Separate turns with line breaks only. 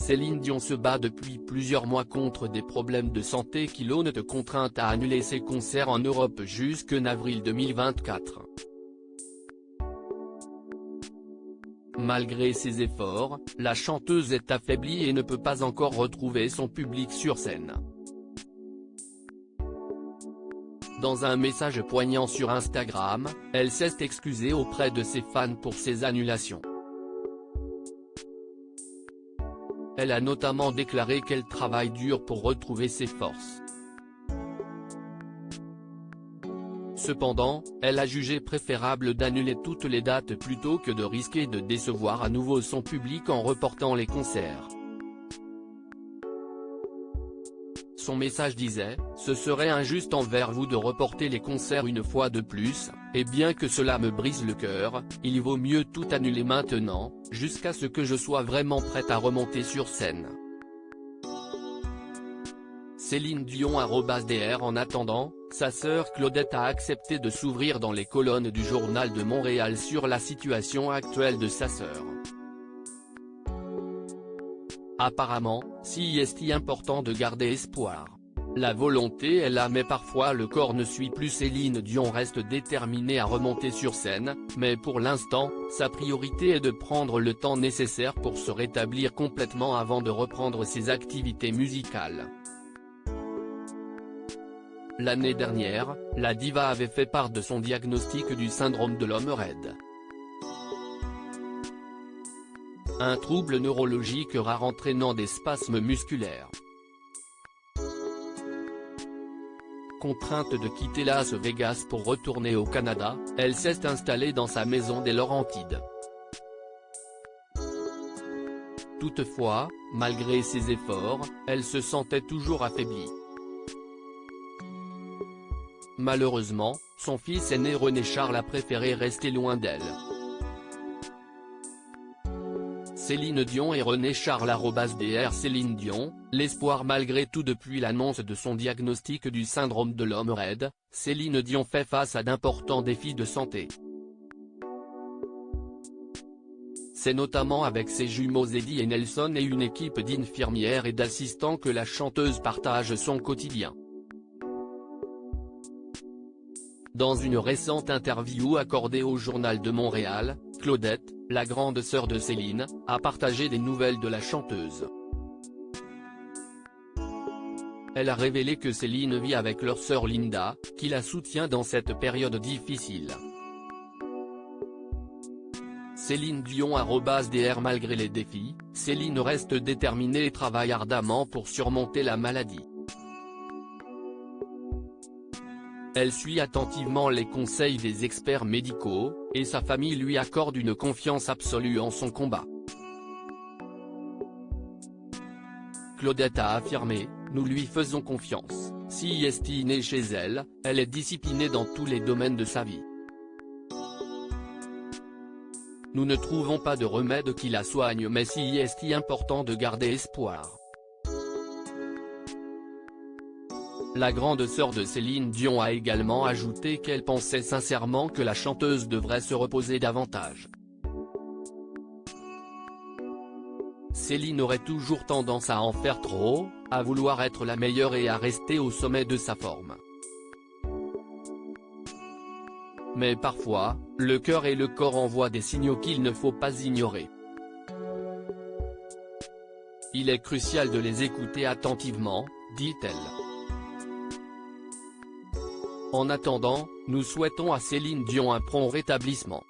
Céline Dion se bat depuis plusieurs mois contre des problèmes de santé qui l'ont contrainte à annuler ses concerts en Europe jusqu'en avril 2024. Malgré ses efforts, la chanteuse est affaiblie et ne peut pas encore retrouver son public sur scène. Dans un message poignant sur Instagram, elle s'est excusée auprès de ses fans pour ces annulations. Elle a notamment déclaré qu'elle travaille dur pour retrouver ses forces. Cependant, elle a jugé préférable d'annuler toutes les dates plutôt que de risquer de décevoir à nouveau son public en reportant les concerts. Son message disait « Ce serait injuste envers vous de reporter les concerts une fois de plus, et bien que cela me brise le cœur, il vaut mieux tout annuler maintenant, jusqu'à ce que je sois vraiment prête à remonter sur scène. » Céline Dion @dr. En attendant, sa sœur Claudette a accepté de s'ouvrir dans les colonnes du Journal de Montréal sur la situation actuelle de sa sœur. Apparemment, si est important de garder espoir. La volonté est là mais parfois le corps ne suit plus. Céline Dion reste déterminée à remonter sur scène, mais pour l'instant, sa priorité est de prendre le temps nécessaire pour se rétablir complètement avant de reprendre ses activités musicales. L'année dernière, la diva avait fait part de son diagnostic du syndrome de l'homme raide. Un trouble neurologique rare entraînant des spasmes musculaires. Contrainte de quitter Las Vegas pour retourner au Canada, elle s'est installée dans sa maison des Laurentides. Toutefois, malgré ses efforts, elle se sentait toujours affaiblie. Malheureusement, son fils aîné René Charles a préféré rester loin d'elle. Céline Dion et René Charles @dr. Céline Dion, l'espoir malgré tout. Depuis l'annonce de son diagnostic du syndrome de l'homme raide, Céline Dion fait face à d'importants défis de santé. C'est notamment avec ses jumeaux Eddie et Nelson et une équipe d'infirmières et d'assistants que la chanteuse partage son quotidien. Dans une récente interview accordée au Journal de Montréal, Claudette, la grande sœur de Céline, a partagé des nouvelles de la chanteuse. Elle a révélé que Céline vit avec leur sœur Linda, qui la soutient dans cette période difficile. Céline Dion @dr. Malgré les défis, Céline reste déterminée et travaille ardemment pour surmonter la maladie. Elle suit attentivement les conseils des experts médicaux, et sa famille lui accorde une confiance absolue en son combat. Claudette a affirmé « Nous lui faisons confiance, si est née chez elle, elle est disciplinée dans tous les domaines de sa vie. Nous ne trouvons pas de remède qui la soigne mais si est important de garder espoir. » La grande sœur de Céline Dion a également ajouté qu'elle pensait sincèrement que la chanteuse devrait se reposer davantage. Céline aurait toujours tendance à en faire trop, à vouloir être la meilleure et à rester au sommet de sa forme. Mais parfois, le cœur et le corps envoient des signaux qu'il ne faut pas ignorer. Il est crucial de les écouter attentivement, dit-elle. En attendant, nous souhaitons à Céline Dion un prompt rétablissement.